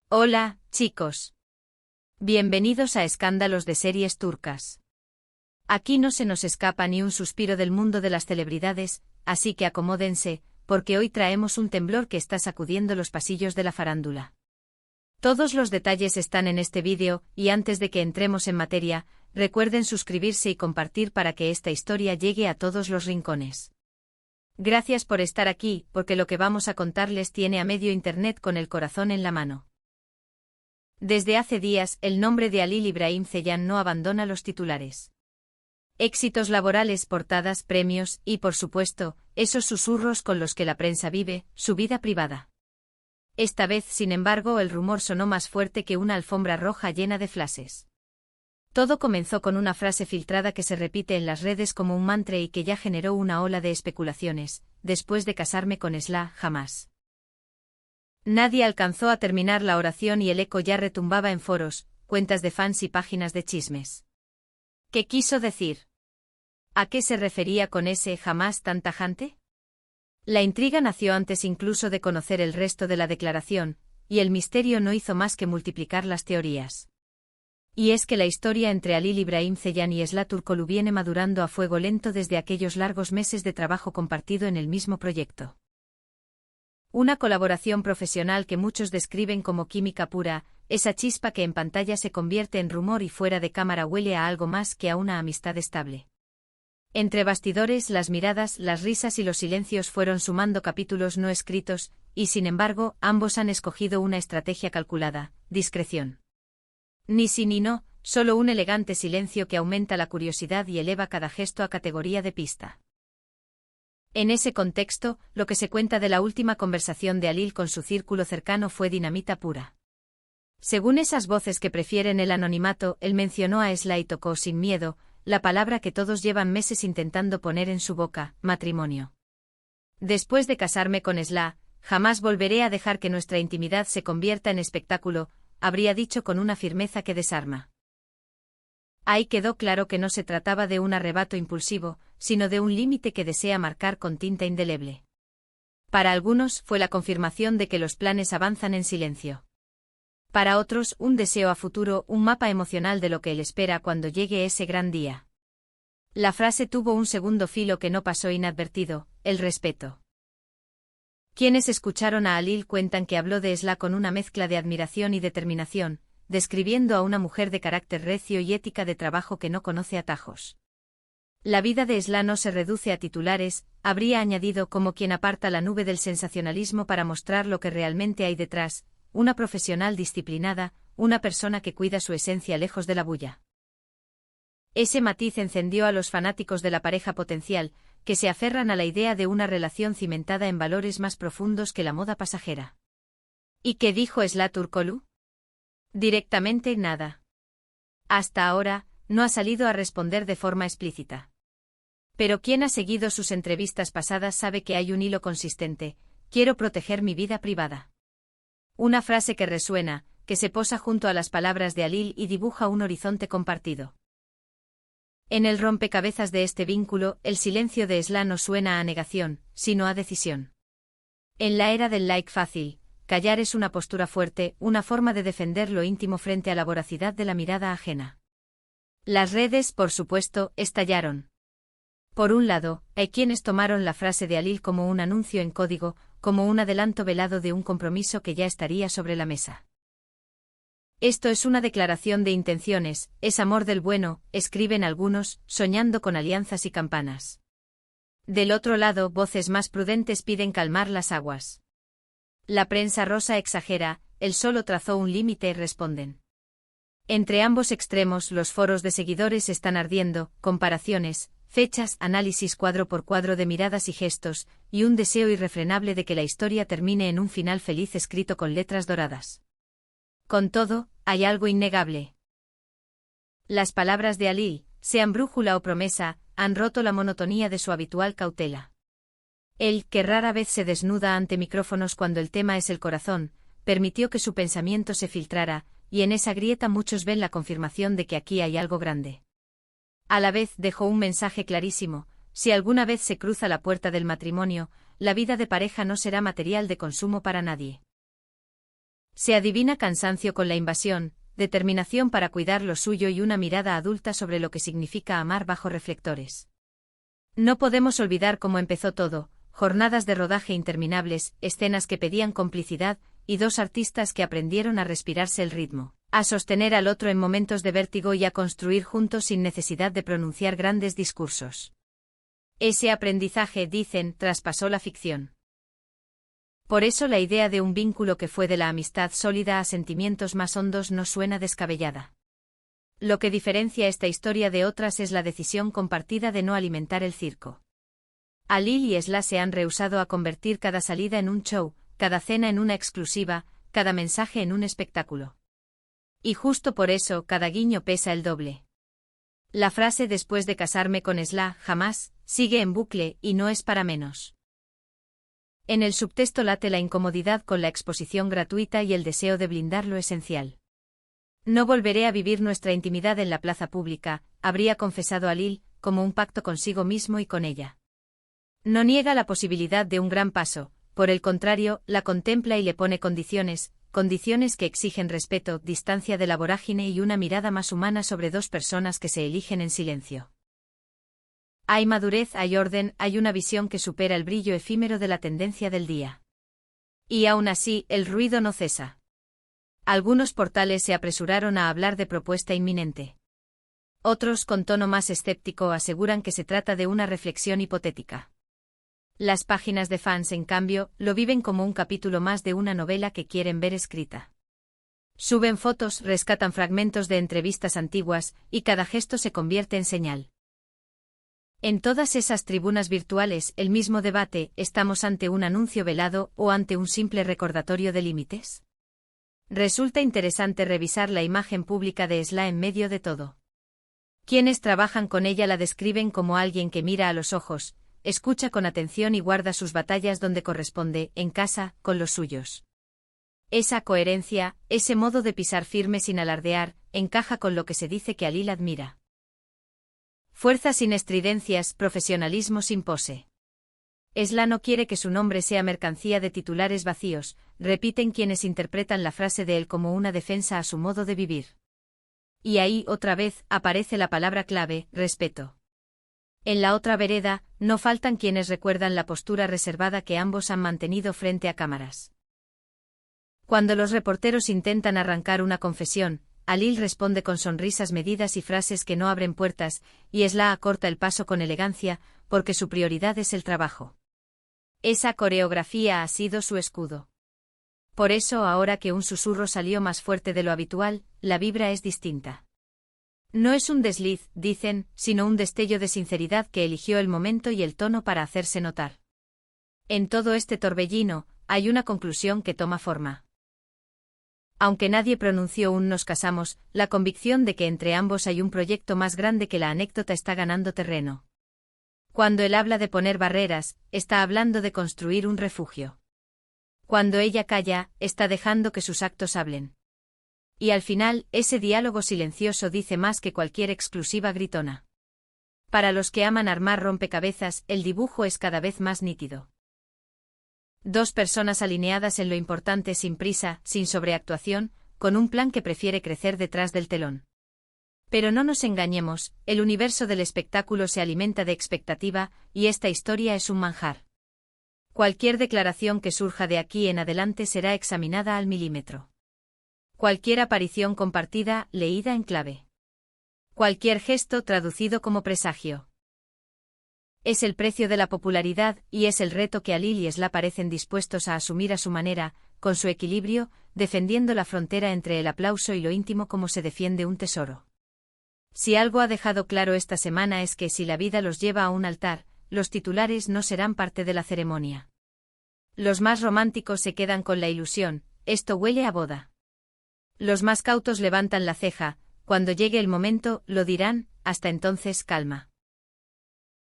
Hola, chicos. Bienvenidos a Escándalos de Series Turcas. Aquí no se nos escapa ni un suspiro del mundo de las celebridades, así que acomódense, porque hoy traemos un temblor que está sacudiendo los pasillos de la farándula. Todos los detalles están en este vídeo, y antes de que entremos en materia, recuerden suscribirse y compartir para que esta historia llegue a todos los rincones. Gracias por estar aquí, porque lo que vamos a contarles tiene a medio internet con el corazón en la mano. Desde hace días, el nombre de Halil İbrahim Ceylan no abandona los titulares. Éxitos laborales, portadas, premios y, por supuesto, esos susurros con los que la prensa vive, su vida privada. Esta vez, sin embargo, el rumor sonó más fuerte que una alfombra roja llena de flashes. Todo comenzó con una frase filtrada que se repite en las redes como un mantra y que ya generó una ola de especulaciones: después de casarme con Esla, jamás. Nadie alcanzó a terminar la oración y el eco ya retumbaba en foros, cuentas de fans y páginas de chismes. ¿Qué quiso decir? ¿A qué se refería con ese jamás tan tajante? La intriga nació antes incluso de conocer el resto de la declaración, y el misterio no hizo más que multiplicar las teorías. Y es que la historia entre Halil İbrahim Ceylan y Esla Turkoglu viene madurando a fuego lento desde aquellos largos meses de trabajo compartido en el mismo proyecto. Una colaboración profesional que muchos describen como química pura, esa chispa que en pantalla se convierte en rumor y fuera de cámara huele a algo más que a una amistad estable. Entre bastidores, las miradas, las risas y los silencios fueron sumando capítulos no escritos, y sin embargo, ambos han escogido una estrategia calculada: discreción. Ni sí ni no, solo un elegante silencio que aumenta la curiosidad y eleva cada gesto a categoría de pista. En ese contexto, lo que se cuenta de la última conversación de Halil con su círculo cercano fue dinamita pura. Según esas voces que prefieren el anonimato, él mencionó a Esla y tocó sin miedo la palabra que todos llevan meses intentando poner en su boca: matrimonio. Después de casarme con Esla, jamás volveré a dejar que nuestra intimidad se convierta en espectáculo, habría dicho con una firmeza que desarma. Ahí quedó claro que no se trataba de un arrebato impulsivo, sino de un límite que desea marcar con tinta indeleble. Para algunos, fue la confirmación de que los planes avanzan en silencio. Para otros, un deseo a futuro, un mapa emocional de lo que él espera cuando llegue ese gran día. La frase tuvo un segundo filo que no pasó inadvertido: el respeto. Quienes escucharon a Halil cuentan que habló de Esla con una mezcla de admiración y determinación, describiendo a una mujer de carácter recio y ética de trabajo que no conoce atajos. La vida de Esla no se reduce a titulares, habría añadido, como quien aparta la nube del sensacionalismo para mostrar lo que realmente hay detrás: una profesional disciplinada, una persona que cuida su esencia lejos de la bulla. Ese matiz encendió a los fanáticos de la pareja potencial, que se aferran a la idea de una relación cimentada en valores más profundos que la moda pasajera. ¿Y qué dijo Esla Turkoglu? Directamente nada. Hasta ahora, no ha salido a responder de forma explícita. Pero quien ha seguido sus entrevistas pasadas sabe que hay un hilo consistente: quiero proteger mi vida privada. Una frase que resuena, que se posa junto a las palabras de Halil y dibuja un horizonte compartido. En el rompecabezas de este vínculo, el silencio de Esla no suena a negación, sino a decisión. En la era del like fácil, callar es una postura fuerte, una forma de defender lo íntimo frente a la voracidad de la mirada ajena. Las redes, por supuesto, estallaron. Por un lado, hay quienes tomaron la frase de Halil como un anuncio en código, como un adelanto velado de un compromiso que ya estaría sobre la mesa. Esto es una declaración de intenciones, es amor del bueno, escriben algunos, soñando con alianzas y campanas. Del otro lado, voces más prudentes piden calmar las aguas. La prensa rosa exagera, él solo trazó un límite, responden. Entre ambos extremos, los foros de seguidores están ardiendo: comparaciones, fechas, análisis cuadro por cuadro de miradas y gestos, y un deseo irrefrenable de que la historia termine en un final feliz escrito con letras doradas. Con todo, hay algo innegable. Las palabras de Halil, sean brújula o promesa, han roto la monotonía de su habitual cautela. Él, que rara vez se desnuda ante micrófonos cuando el tema es el corazón, permitió que su pensamiento se filtrara, y en esa grieta muchos ven la confirmación de que aquí hay algo grande. A la vez dejó un mensaje clarísimo: si alguna vez se cruza la puerta del matrimonio, la vida de pareja no será material de consumo para nadie. Se adivina cansancio con la invasión, determinación para cuidar lo suyo y una mirada adulta sobre lo que significa amar bajo reflectores. No podemos olvidar cómo empezó todo, jornadas de rodaje interminables, escenas que pedían complicidad, y dos artistas que aprendieron a respirarse el ritmo, a sostener al otro en momentos de vértigo y a construir juntos sin necesidad de pronunciar grandes discursos. Ese aprendizaje, dicen, traspasó la ficción. Por eso la idea de un vínculo que fue de la amistad sólida a sentimientos más hondos no suena descabellada. Lo que diferencia esta historia de otras es la decisión compartida de no alimentar el circo. Alil y Esla se han rehusado a convertir cada salida en un show, cada cena en una exclusiva, cada mensaje en un espectáculo. Y justo por eso cada guiño pesa el doble. La frase después de casarme con Esla, jamás, sigue en bucle y no es para menos. En el subtexto late la incomodidad con la exposición gratuita y el deseo de blindar lo esencial. No volveré a vivir nuestra intimidad en la plaza pública, habría confesado Alil, como un pacto consigo mismo y con ella. No niega la posibilidad de un gran paso, por el contrario, la contempla y le pone condiciones que exigen respeto, distancia de la vorágine y una mirada más humana sobre dos personas que se eligen en silencio. Hay madurez, hay orden, hay una visión que supera el brillo efímero de la tendencia del día. Y aún así, el ruido no cesa. Algunos portales se apresuraron a hablar de propuesta inminente. Otros, con tono más escéptico, aseguran que se trata de una reflexión hipotética. Las páginas de fans, en cambio, lo viven como un capítulo más de una novela que quieren ver escrita. Suben fotos, rescatan fragmentos de entrevistas antiguas, y cada gesto se convierte en señal. En todas esas tribunas virtuales, el mismo debate, ¿estamos ante un anuncio velado o ante un simple recordatorio de límites? Resulta interesante revisar la imagen pública de Esla en medio de todo. Quienes trabajan con ella la describen como alguien que mira a los ojos, escucha con atención y guarda sus batallas donde corresponde, en casa, con los suyos. Esa coherencia, ese modo de pisar firme sin alardear, encaja con lo que se dice que Alil admira. Fuerza sin estridencias, profesionalismo sin pose. Esla no quiere que su nombre sea mercancía de titulares vacíos, repiten quienes interpretan la frase de él como una defensa a su modo de vivir. Y ahí, otra vez, aparece la palabra clave, respeto. En la otra vereda, no faltan quienes recuerdan la postura reservada que ambos han mantenido frente a cámaras. Cuando los reporteros intentan arrancar una confesión, Alil responde con sonrisas medidas y frases que no abren puertas, y Esla acorta el paso con elegancia, porque su prioridad es el trabajo. Esa coreografía ha sido su escudo. Por eso ahora que un susurro salió más fuerte de lo habitual, la vibra es distinta. No es un desliz, dicen, sino un destello de sinceridad que eligió el momento y el tono para hacerse notar. En todo este torbellino, hay una conclusión que toma forma. Aunque nadie pronunció un nos casamos, la convicción de que entre ambos hay un proyecto más grande que la anécdota está ganando terreno. Cuando él habla de poner barreras, está hablando de construir un refugio. Cuando ella calla, está dejando que sus actos hablen. Y al final, ese diálogo silencioso dice más que cualquier exclusiva gritona. Para los que aman armar rompecabezas, el dibujo es cada vez más nítido. Dos personas alineadas en lo importante sin prisa, sin sobreactuación, con un plan que prefiere crecer detrás del telón. Pero no nos engañemos, el universo del espectáculo se alimenta de expectativa, y esta historia es un manjar. Cualquier declaración que surja de aquí en adelante será examinada al milímetro. Cualquier aparición compartida, leída en clave. Cualquier gesto traducido como presagio. Es el precio de la popularidad, y es el reto que Alil y Esla parecen dispuestos a asumir a su manera, con su equilibrio, defendiendo la frontera entre el aplauso y lo íntimo como se defiende un tesoro. Si algo ha dejado claro esta semana es que si la vida los lleva a un altar, los titulares no serán parte de la ceremonia. Los más románticos se quedan con la ilusión, esto huele a boda. Los más cautos levantan la ceja, cuando llegue el momento, lo dirán, hasta entonces calma.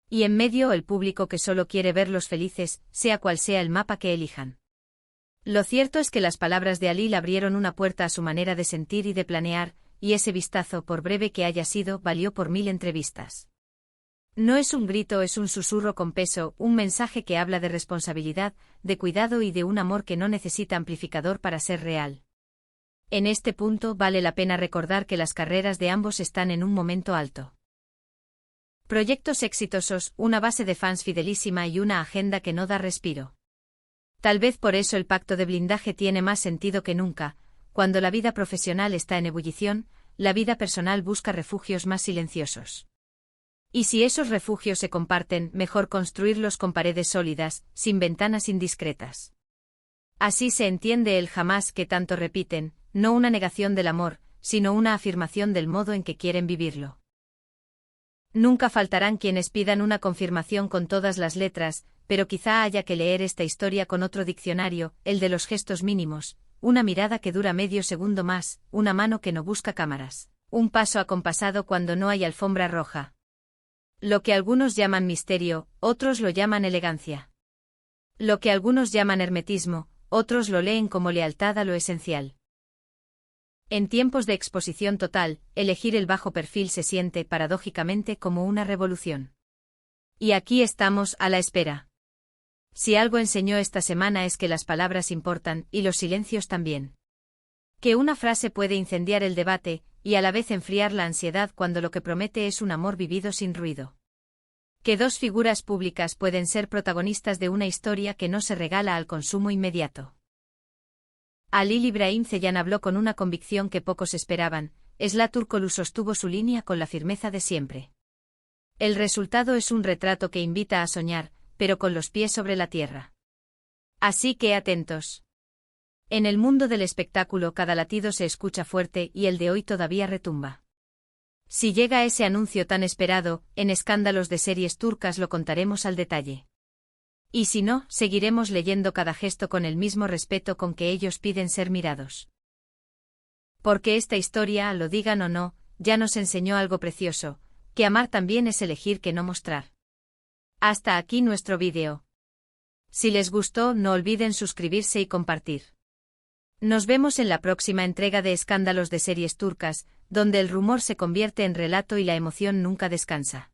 Y en medio el público que solo quiere verlos felices, sea cual sea el mapa que elijan. Lo cierto es que las palabras de Alil abrieron una puerta a su manera de sentir y de planear, y ese vistazo, por breve que haya sido, valió por 1000 entrevistas. No es un grito, es un susurro con peso, un mensaje que habla de responsabilidad, de cuidado y de un amor que no necesita amplificador para ser real. En este punto vale la pena recordar que las carreras de ambos están en un momento alto. Proyectos exitosos, una base de fans fidelísima y una agenda que no da respiro. Tal vez por eso el pacto de blindaje tiene más sentido que nunca. Cuando la vida profesional está en ebullición, la vida personal busca refugios más silenciosos. Y si esos refugios se comparten, mejor construirlos con paredes sólidas, sin ventanas indiscretas. Así se entiende el jamás que tanto repiten, no una negación del amor, sino una afirmación del modo en que quieren vivirlo. Nunca faltarán quienes pidan una confirmación con todas las letras, pero quizá haya que leer esta historia con otro diccionario, el de los gestos mínimos, una mirada que dura medio segundo más, una mano que no busca cámaras, un paso acompasado cuando no hay alfombra roja. Lo que algunos llaman misterio, otros lo llaman elegancia. Lo que algunos llaman hermetismo, otros lo leen como lealtad a lo esencial. En tiempos de exposición total, elegir el bajo perfil se siente, paradójicamente, como una revolución. Y aquí estamos, a la espera. Si algo enseñó esta semana es que las palabras importan, y los silencios también. Que una frase puede incendiar el debate, y a la vez enfriar la ansiedad cuando lo que promete es un amor vivido sin ruido. Que dos figuras públicas pueden ser protagonistas de una historia que no se regala al consumo inmediato. Halil İbrahim Ceylan habló con una convicción que pocos esperaban, Sıla Türkoğlu sostuvo su línea con la firmeza de siempre. El resultado es un retrato que invita a soñar, pero con los pies sobre la tierra. Así que atentos. En el mundo del espectáculo cada latido se escucha fuerte y el de hoy todavía retumba. Si llega ese anuncio tan esperado, en Escándalos de Series Turcas lo contaremos al detalle. Y si no, seguiremos leyendo cada gesto con el mismo respeto con que ellos piden ser mirados. Porque esta historia, lo digan o no, ya nos enseñó algo precioso, que amar también es elegir que no mostrar. Hasta aquí nuestro vídeo. Si les gustó, no olviden suscribirse y compartir. Nos vemos en la próxima entrega de Escándalos de Series Turcas, donde el rumor se convierte en relato y la emoción nunca descansa.